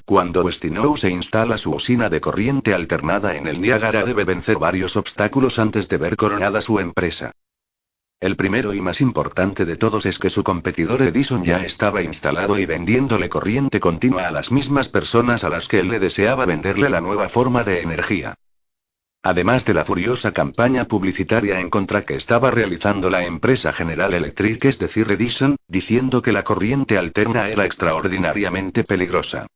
cuando Westinghouse instala su usina de corriente alternada en el Niágara debe vencer varios obstáculos antes de ver coronada su empresa. El primero y más importante de todos es que su competidor Edison ya estaba instalado y vendiéndole corriente continua a las mismas personas a las que él le deseaba venderle la nueva forma de energía. Además de la furiosa campaña publicitaria en contra que estaba realizando la empresa General Electric, es decir Edison, diciendo que la corriente alterna era extraordinariamente peligrosa.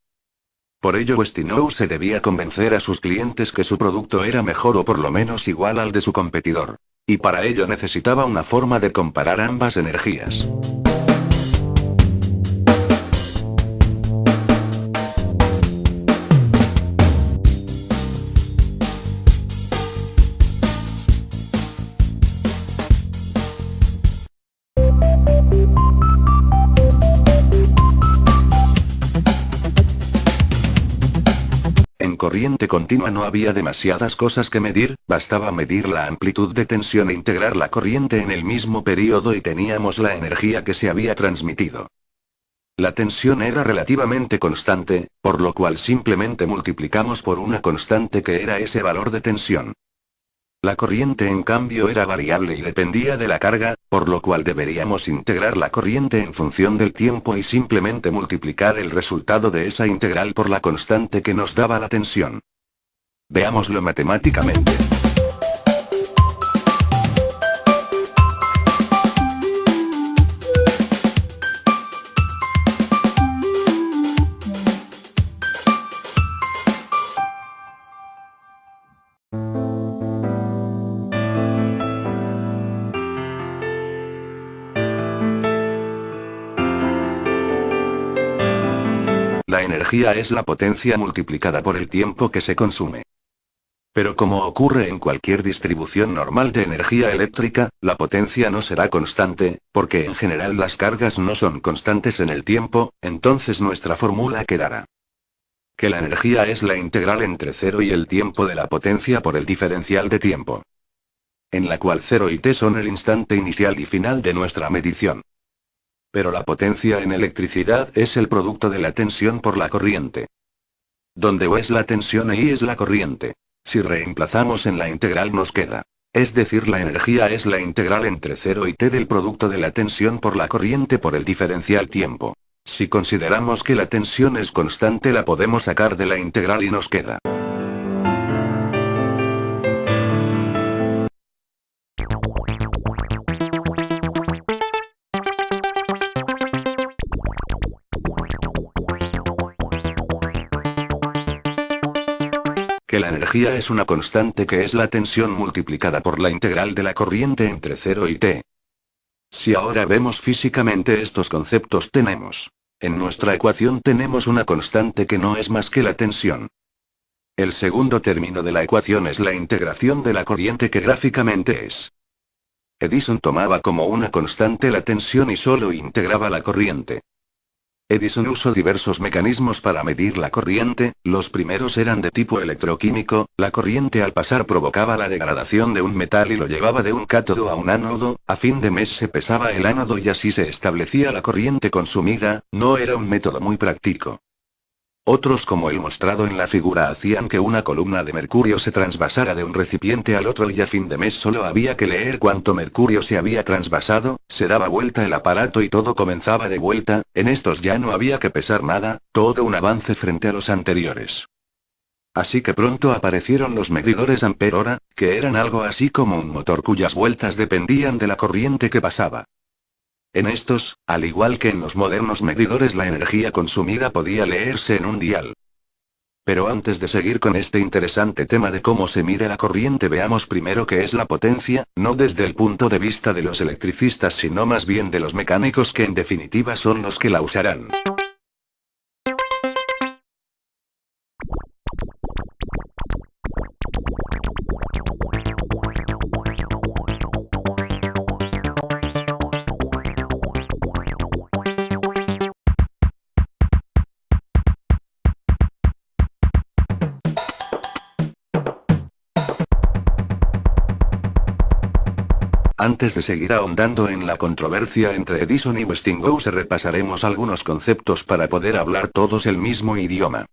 Por ello Westinghouse debía convencer a sus clientes que su producto era mejor o por lo menos igual al de su competidor. Y para ello necesitaba una forma de comparar ambas energías. En corriente continua no había demasiadas cosas que medir, bastaba medir la amplitud de tensión e integrar la corriente en el mismo periodo y teníamos la energía que se había transmitido. La tensión era relativamente constante, por lo cual simplemente multiplicamos por una constante que era ese valor de tensión. La corriente en cambio era variable y dependía de la carga, por lo cual deberíamos integrar la corriente en función del tiempo y simplemente multiplicar el resultado de esa integral por la constante que nos daba la tensión. Veámoslo matemáticamente. La energía es la potencia multiplicada por el tiempo que se consume. Pero como ocurre en cualquier distribución normal de energía eléctrica, la potencia no será constante, porque en general las cargas no son constantes en el tiempo, entonces nuestra fórmula quedará que la energía es la integral entre 0 y el tiempo de la potencia por el diferencial de tiempo, en la cual 0 y t son el instante inicial y final de nuestra medición. Pero la potencia en electricidad es el producto de la tensión por la corriente. Donde O es la tensión y I es la corriente. Si reemplazamos en la integral nos queda. Es decir, la energía es la integral entre 0 y t del producto de la tensión por la corriente por el diferencial tiempo. Si consideramos que la tensión es constante la podemos sacar de la integral y nos queda. Que la energía es una constante que es la tensión multiplicada por la integral de la corriente entre 0 y t. Si ahora vemos físicamente estos conceptos en nuestra ecuación tenemos una constante que no es más que la tensión. El segundo término de la ecuación es la integración de la corriente que gráficamente es. Edison tomaba como una constante la tensión y solo integraba la corriente. Edison usó diversos mecanismos para medir la corriente, los primeros eran de tipo electroquímico, la corriente al pasar provocaba la degradación de un metal y lo llevaba de un cátodo a un ánodo, a fin de mes se pesaba el ánodo y así se establecía la corriente consumida, no era un método muy práctico. Otros como el mostrado en la figura hacían que una columna de mercurio se trasvasara de un recipiente al otro y a fin de mes solo había que leer cuánto mercurio se había trasvasado, se daba vuelta el aparato y todo comenzaba de vuelta, en estos ya no había que pesar nada, todo un avance frente a los anteriores. Así que pronto aparecieron los medidores ampere-hora, que eran algo así como un motor cuyas vueltas dependían de la corriente que pasaba. En estos, al igual que en los modernos medidores, la energía consumida podía leerse en un dial. Pero antes de seguir con este interesante tema de cómo se mide la corriente, veamos primero qué es la potencia, no desde el punto de vista de los electricistas sino más bien de los mecánicos que en definitiva son los que la usarán. Antes de seguir ahondando en la controversia entre Edison y Westinghouse repasaremos algunos conceptos para poder hablar todos el mismo idioma.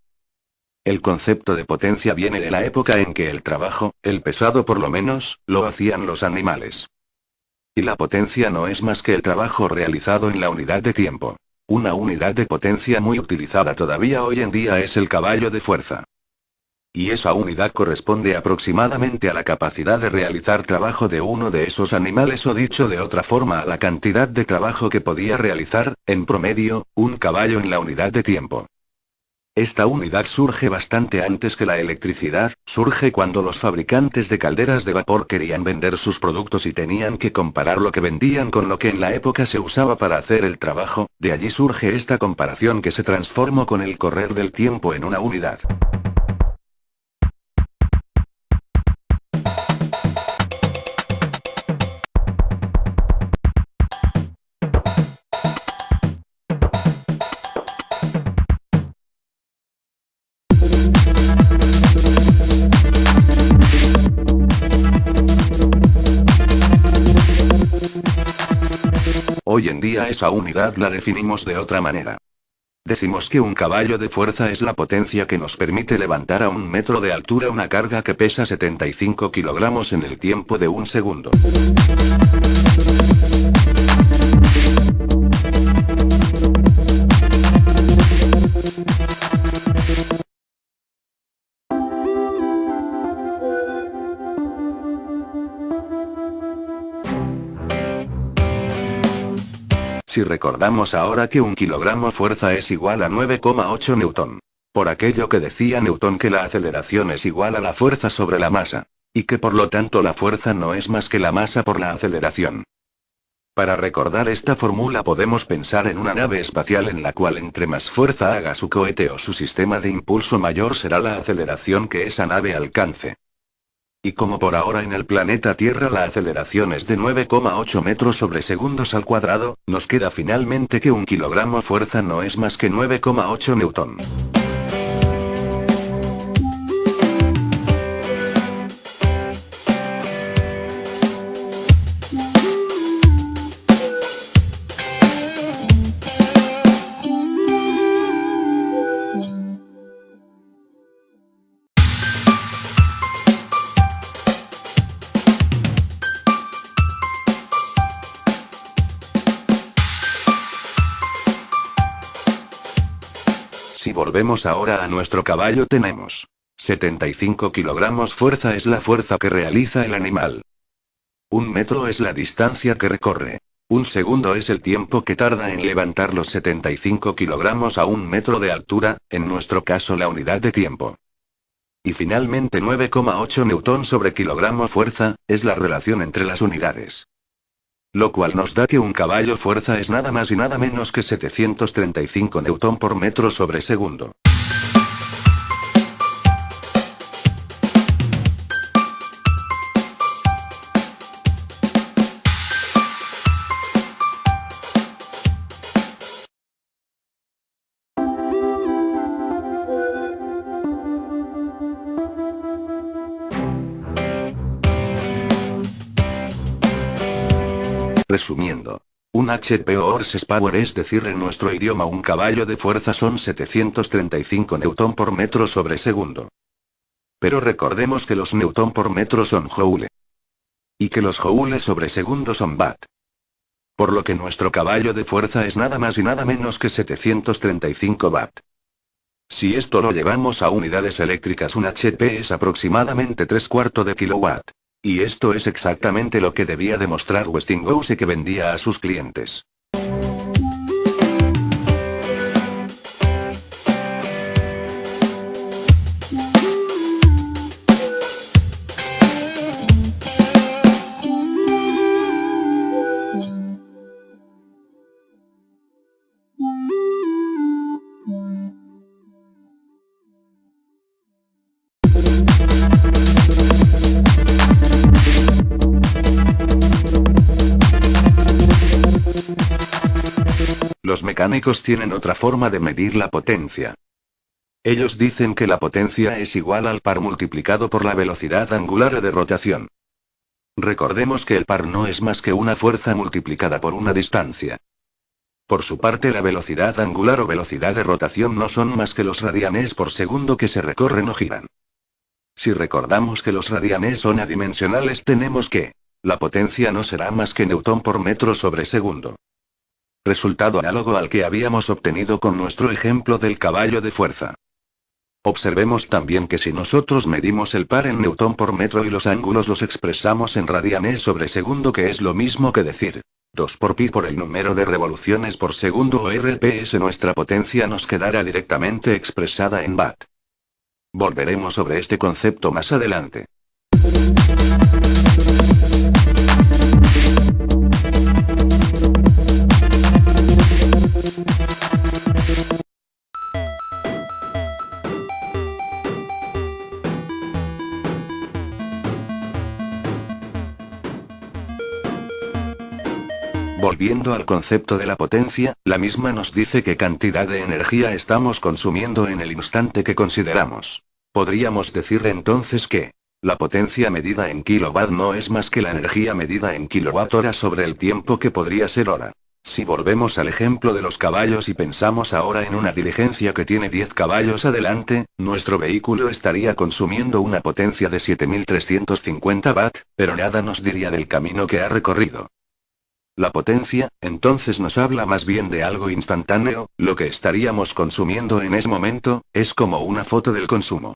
El concepto de potencia viene de la época en que el trabajo, el pesado por lo menos, lo hacían los animales. Y la potencia no es más que el trabajo realizado en la unidad de tiempo. Una unidad de potencia muy utilizada todavía hoy en día es el caballo de fuerza. Y esa unidad corresponde aproximadamente a la capacidad de realizar trabajo de uno de esos animales, o dicho de otra forma, a la cantidad de trabajo que podía realizar, en promedio, un caballo en la unidad de tiempo. Esta unidad surge bastante antes que la electricidad, surge cuando los fabricantes de calderas de vapor querían vender sus productos y tenían que comparar lo que vendían con lo que en la época se usaba para hacer el trabajo, de allí surge esta comparación que se transformó con el correr del tiempo en una unidad. Hoy en día esa unidad la definimos de otra manera. Decimos que un caballo de fuerza es la potencia que nos permite levantar a 1 metro de altura una carga que pesa 75 kilogramos en el tiempo de 1 segundo. Si recordamos ahora que 1 kilogramo fuerza es igual a 9,8 newton. Por aquello que decía Newton, que la aceleración es igual a la fuerza sobre la masa. Y que por lo tanto la fuerza no es más que la masa por la aceleración. Para recordar esta fórmula podemos pensar en una nave espacial en la cual entre más fuerza haga su cohete o su sistema de impulso, mayor será la aceleración que esa nave alcance. Y como por ahora en el planeta Tierra la aceleración es de 9,8 metros sobre segundos al cuadrado, nos queda finalmente que 1 kilogramo fuerza no es más que 9,8 newton. Si volvemos ahora a nuestro caballo, tenemos 75 kilogramos fuerza es la fuerza que realiza el animal. 1 metro es la distancia que recorre. 1 segundo es el tiempo que tarda en levantar los 75 kilogramos a 1 metro de altura, en nuestro caso la unidad de tiempo. Y finalmente 9,8 newton sobre kilogramo fuerza, es la relación entre las unidades. Lo cual nos da que un caballo fuerza es nada más y nada menos que 735 newton por metro sobre segundo. Resumiendo, un HP o horsepower, es decir en nuestro idioma un caballo de fuerza, son 735 newton por metro sobre segundo. Pero recordemos que los newton por metro son joule. Y que los joules sobre segundo son watt. Por lo que nuestro caballo de fuerza es nada más y nada menos que 735 watt. Si esto lo llevamos a unidades eléctricas, un HP es aproximadamente 3/4 de kilowatt. Y esto es exactamente lo que debía demostrar Westinghouse, que vendía a sus clientes. Los mecánicos tienen otra forma de medir la potencia. Ellos dicen que la potencia es igual al par multiplicado por la velocidad angular de rotación. Recordemos que el par no es más que una fuerza multiplicada por una distancia. Por su parte, la velocidad angular o velocidad de rotación no son más que los radianes por segundo que se recorren o giran. Si recordamos que los radianes son adimensionales, tenemos que la potencia no será más que newton por metro sobre segundo. Resultado análogo al que habíamos obtenido con nuestro ejemplo del caballo de fuerza. Observemos también que si nosotros medimos el par en newton por metro y los ángulos los expresamos en radianes sobre segundo, que es lo mismo que decir 2 por pi por el número de revoluciones por segundo o RPS, nuestra potencia nos quedará directamente expresada en watt. Volveremos sobre este concepto más adelante. Volviendo al concepto de la potencia, la misma nos dice qué cantidad de energía estamos consumiendo en el instante que consideramos. Podríamos decir entonces que la potencia medida en kilowatt no es más que la energía medida en kilowatt-hora sobre el tiempo, que podría ser hora. Si volvemos al ejemplo de los caballos y pensamos ahora en una diligencia que tiene 10 caballos adelante, nuestro vehículo estaría consumiendo una potencia de 7350 watt, pero nada nos diría del camino que ha recorrido. La potencia, entonces, nos habla más bien de algo instantáneo. Lo que estaríamos consumiendo en ese momento, es como una foto del consumo.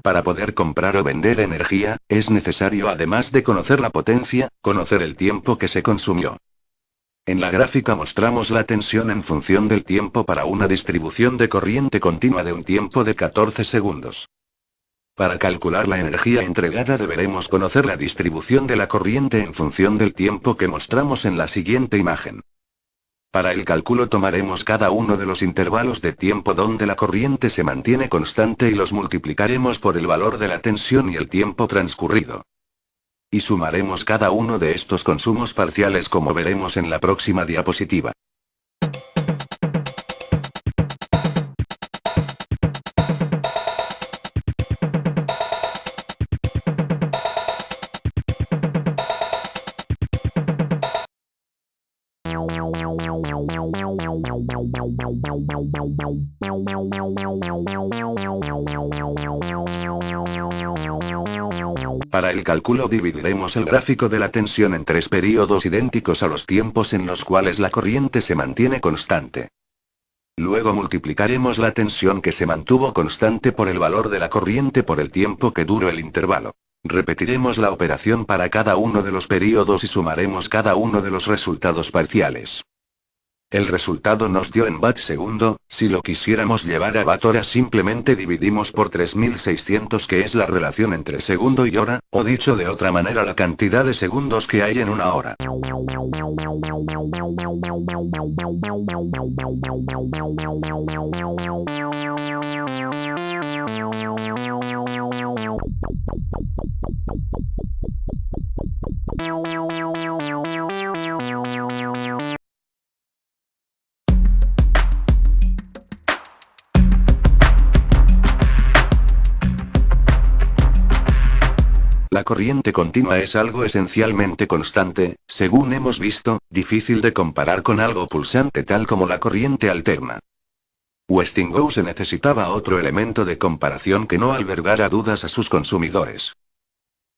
Para poder comprar o vender energía, es necesario, además de conocer la potencia, conocer el tiempo que se consumió. En la gráfica mostramos la tensión en función del tiempo para una distribución de corriente continua de un tiempo de 14 segundos. Para calcular la energía entregada deberemos conocer la distribución de la corriente en función del tiempo que mostramos en la siguiente imagen. Para el cálculo tomaremos cada uno de los intervalos de tiempo donde la corriente se mantiene constante y los multiplicaremos por el valor de la tensión y el tiempo transcurrido. Y sumaremos cada uno de estos consumos parciales, como veremos en la próxima diapositiva. Para el cálculo dividiremos el gráfico de la tensión en 3 periodos idénticos a los tiempos en los cuales la corriente se mantiene constante. Luego multiplicaremos la tensión que se mantuvo constante por el valor de la corriente por el tiempo que duró el intervalo. Repetiremos la operación para cada uno de los periodos y sumaremos cada uno de los resultados parciales. El resultado nos dio en watt segundo. Si lo quisiéramos llevar a watt hora, simplemente dividimos por 3600, que es la relación entre segundo y hora, o dicho de otra manera, la cantidad de segundos que hay en una hora. La corriente continua es algo esencialmente constante, según hemos visto, difícil de comparar con algo pulsante tal como la corriente alterna. Westinghouse necesitaba otro elemento de comparación que no albergara dudas a sus consumidores.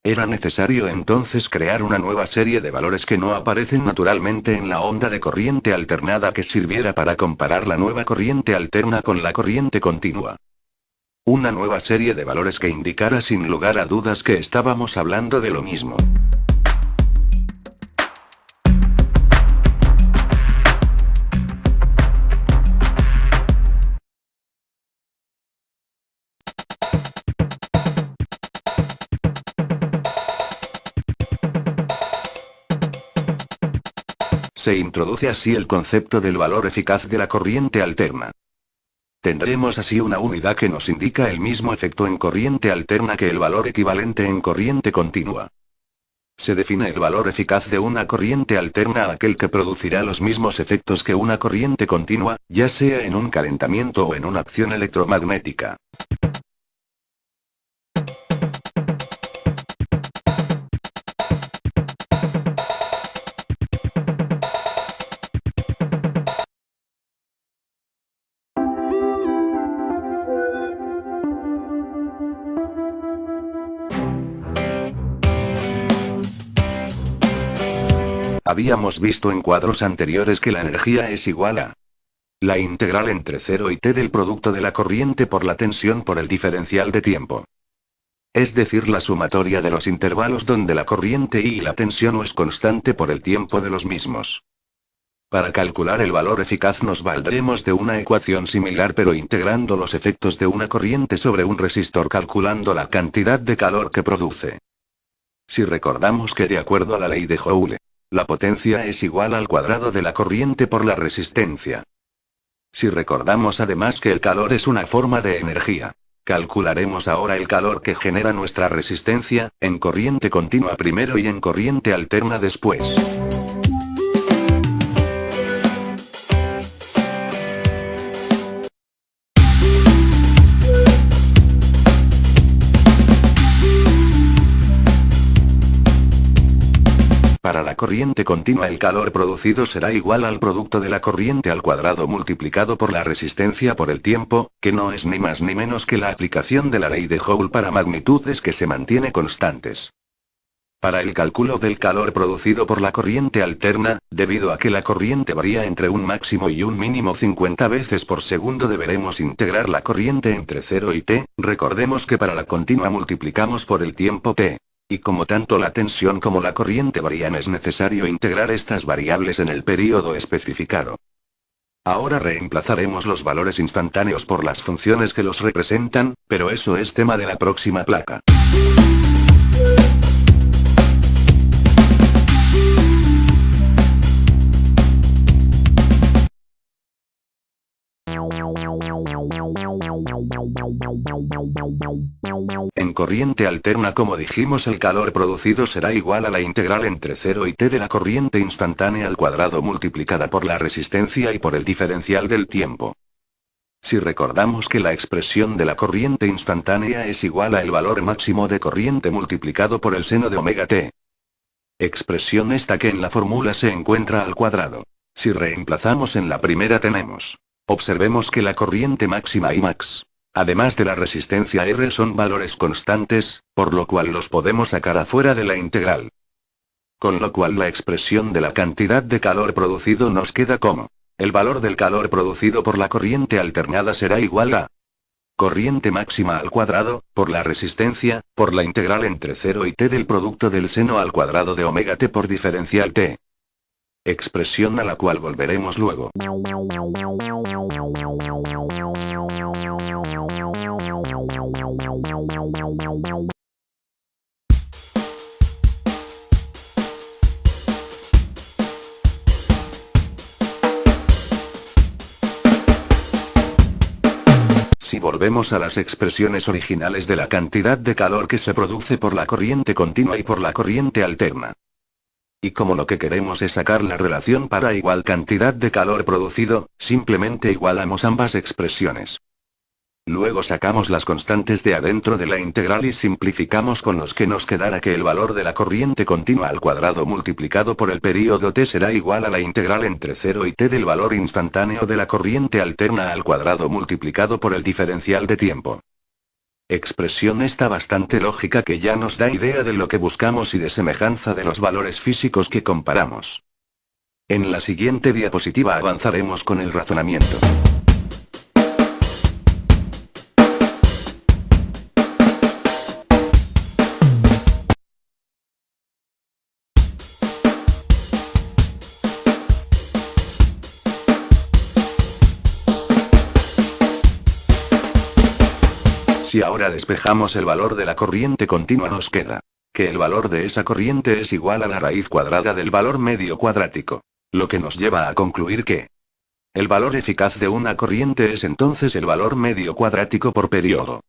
Era necesario entonces crear una nueva serie de valores que no aparecen naturalmente en la onda de corriente alternada, que sirviera para comparar la nueva corriente alterna con la corriente continua. Una nueva serie de valores que indicara sin lugar a dudas que estábamos hablando de lo mismo. Se introduce así el concepto del valor eficaz de la corriente alterna. Tendremos así una unidad que nos indica el mismo efecto en corriente alterna que el valor equivalente en corriente continua. Se define el valor eficaz de una corriente alterna, aquel que producirá los mismos efectos que una corriente continua, ya sea en un calentamiento o en una acción electromagnética. Habíamos visto en cuadros anteriores que la energía es igual a la integral entre 0 y t del producto de la corriente por la tensión por el diferencial de tiempo. Es decir, la sumatoria de los intervalos donde la corriente y la tensión es constante por el tiempo de los mismos. Para calcular el valor eficaz nos valdremos de una ecuación similar, pero integrando los efectos de una corriente sobre un resistor calculando la cantidad de calor que produce. Si recordamos que de acuerdo a la ley de Joule, la potencia es igual al cuadrado de la corriente por la resistencia. Si recordamos además que el calor es una forma de energía, calcularemos ahora el calor que genera nuestra resistencia, en corriente continua primero y en corriente alterna después. Para la corriente continua el calor producido será igual al producto de la corriente al cuadrado multiplicado por la resistencia por el tiempo, que no es ni más ni menos que la aplicación de la ley de Joule para magnitudes que se mantiene constantes. Para el cálculo del calor producido por la corriente alterna, debido a que la corriente varía entre un máximo y un mínimo 50 veces por segundo, deberemos integrar la corriente entre 0 y t, recordemos que para la continua multiplicamos por el tiempo t. Y como tanto la tensión como la corriente varían, es necesario integrar estas variables en el período especificado. Ahora reemplazaremos los valores instantáneos por las funciones que los representan, pero eso es tema de la próxima placa. En corriente alterna, como dijimos, el calor producido será igual a la integral entre 0 y t de la corriente instantánea al cuadrado multiplicada por la resistencia y por el diferencial del tiempo. Si recordamos que la expresión de la corriente instantánea es igual a el valor máximo de corriente multiplicado por el seno de omega t. Expresión esta que en la fórmula se encuentra al cuadrado. Si reemplazamos en la primera tenemos. Observemos que la corriente máxima y max, además de la resistencia R, son valores constantes, por lo cual los podemos sacar afuera de la integral. Con lo cual la expresión de la cantidad de calor producido nos queda como: el valor del calor producido por la corriente alternada será igual a corriente máxima al cuadrado, por la resistencia, por la integral entre 0 y t del producto del seno al cuadrado de omega t por diferencial t. Expresión a la cual volveremos luego. Si volvemos a las expresiones originales de la cantidad de calor que se produce por la corriente continua y por la corriente alterna. Y como lo que queremos es sacar la relación para igual cantidad de calor producido, simplemente igualamos ambas expresiones. Luego sacamos las constantes de adentro de la integral y simplificamos, con los que nos quedará que el valor de la corriente continua al cuadrado multiplicado por el período t será igual a la integral entre 0 y t del valor instantáneo de la corriente alterna al cuadrado multiplicado por el diferencial de tiempo. Expresión esta bastante lógica que ya nos da idea de lo que buscamos y de semejanza de los valores físicos que comparamos. En la siguiente diapositiva avanzaremos con el razonamiento. Si ahora despejamos el valor de la corriente continua, nos queda que el valor de esa corriente es igual a la raíz cuadrada del valor medio cuadrático. Lo que nos lleva a concluir que el valor eficaz de una corriente es entonces el valor medio cuadrático por periodo.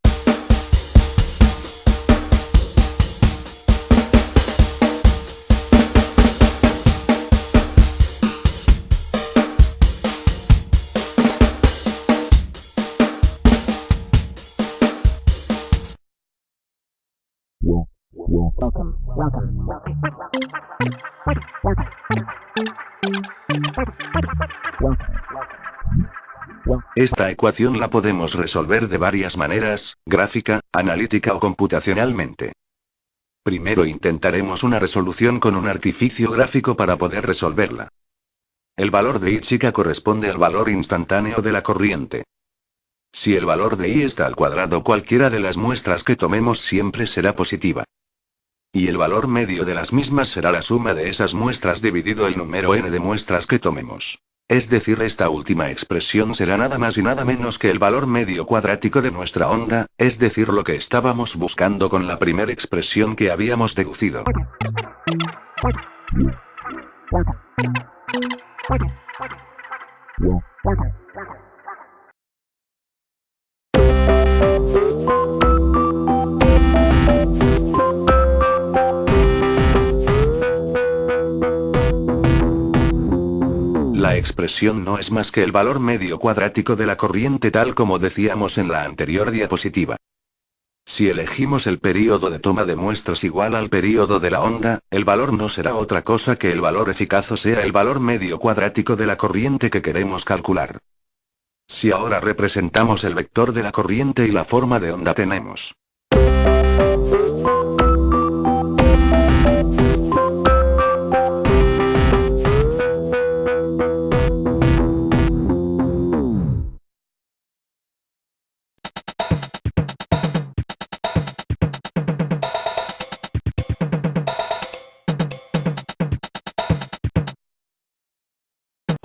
Esta ecuación la podemos resolver de varias maneras, gráfica, analítica o computacionalmente. Primero intentaremos una resolución con un artificio gráfico para poder resolverla. El valor de I chica corresponde al valor instantáneo de la corriente. Si el valor de I está al cuadrado, cualquiera de las muestras que tomemos siempre será positiva. Y el valor medio de las mismas será la suma de esas muestras dividido el número n de muestras que tomemos. Es decir, esta última expresión será nada más y nada menos que el valor medio cuadrático de nuestra onda, es decir, lo que estábamos buscando con la primera expresión que habíamos deducido. La expresión no es más que el valor medio cuadrático de la corriente, tal como decíamos en la anterior diapositiva. Si elegimos el período de toma de muestras igual al período de la onda, el valor no será otra cosa que el valor eficaz, o sea, el valor medio cuadrático de la corriente que queremos calcular. Si ahora representamos el vector de la corriente y la forma de onda tenemos.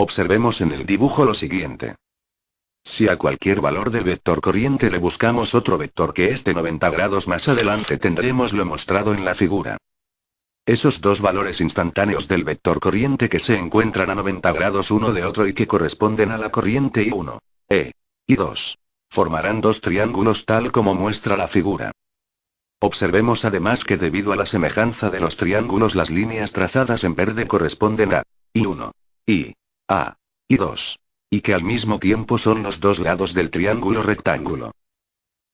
Observemos en el dibujo lo siguiente. Si a cualquier valor del vector corriente le buscamos otro vector que esté 90 grados más adelante, tendremos lo mostrado en la figura. Esos dos valores instantáneos del vector corriente que se encuentran a 90 grados uno de otro y que corresponden a la corriente I1, E, y 2, formarán dos triángulos tal como muestra la figura. Observemos además que debido a la semejanza de los triángulos, las líneas trazadas en verde corresponden a I1, I, A, y 2. Y que al mismo tiempo son los dos lados del triángulo rectángulo.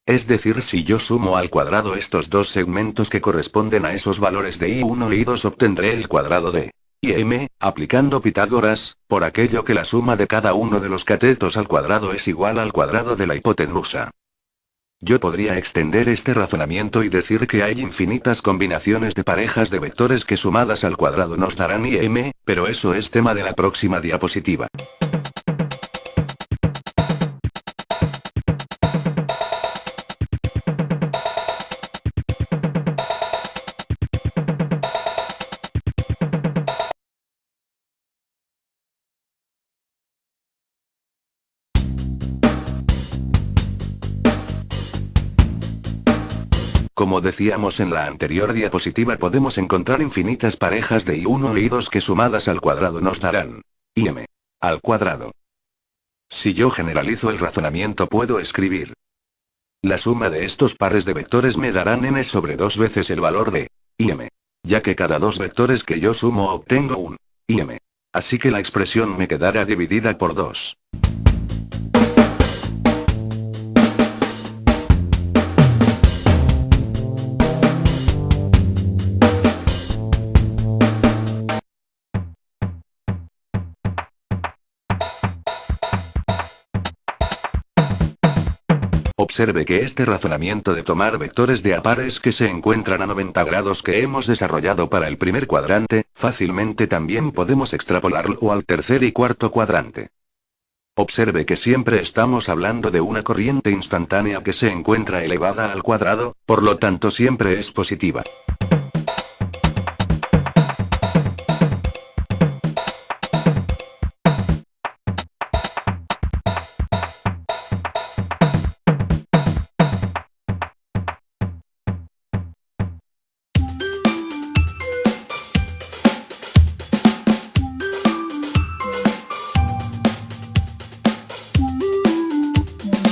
Es decir, si yo sumo al cuadrado estos dos segmentos que corresponden a esos valores de I1 y I2, obtendré el cuadrado de IM, aplicando Pitágoras, por aquello que la suma de cada uno de los catetos al cuadrado es igual al cuadrado de la hipotenusa. Yo podría extender este razonamiento y decir que hay infinitas combinaciones de parejas de vectores que sumadas al cuadrado nos darán IM, pero eso es tema de la próxima diapositiva. Como decíamos en la anterior diapositiva, podemos encontrar infinitas parejas de I1 y I2 que sumadas al cuadrado nos darán IM al cuadrado. Si yo generalizo el razonamiento, puedo escribir: la suma de estos pares de vectores me darán n sobre 2 veces el valor de IM, ya que cada dos vectores que yo sumo obtengo un IM. Así que la expresión me quedará dividida por 2. Observe que este razonamiento de tomar vectores de a pares que se encuentran a 90 grados que hemos desarrollado para el primer cuadrante, fácilmente también podemos extrapolarlo al tercer y cuarto cuadrante. Observe que siempre estamos hablando de una corriente instantánea que se encuentra elevada al cuadrado, por lo tanto siempre es positiva.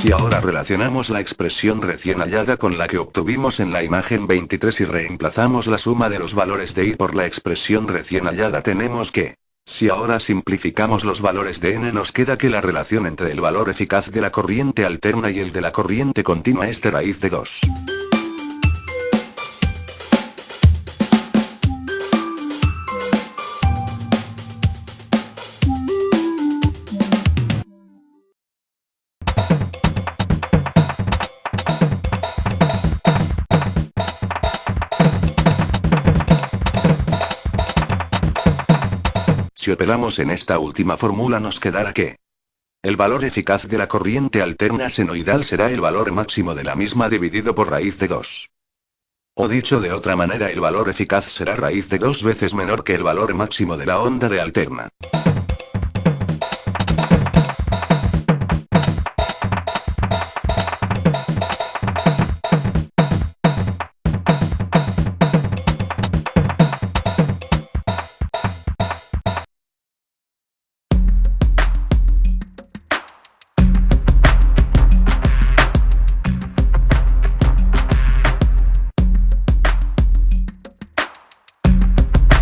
Si ahora relacionamos la expresión recién hallada con la que obtuvimos en la imagen 23 y reemplazamos la suma de los valores de I por la expresión recién hallada, tenemos que, si ahora simplificamos los valores de n, nos queda que la relación entre el valor eficaz de la corriente alterna y el de la corriente continua es de raíz de 2. Si operamos en esta última fórmula nos quedará que el valor eficaz de la corriente alterna senoidal será el valor máximo de la misma dividido por raíz de 2. O dicho de otra manera, el valor eficaz será raíz de 2 veces menor que el valor máximo de la onda de alterna.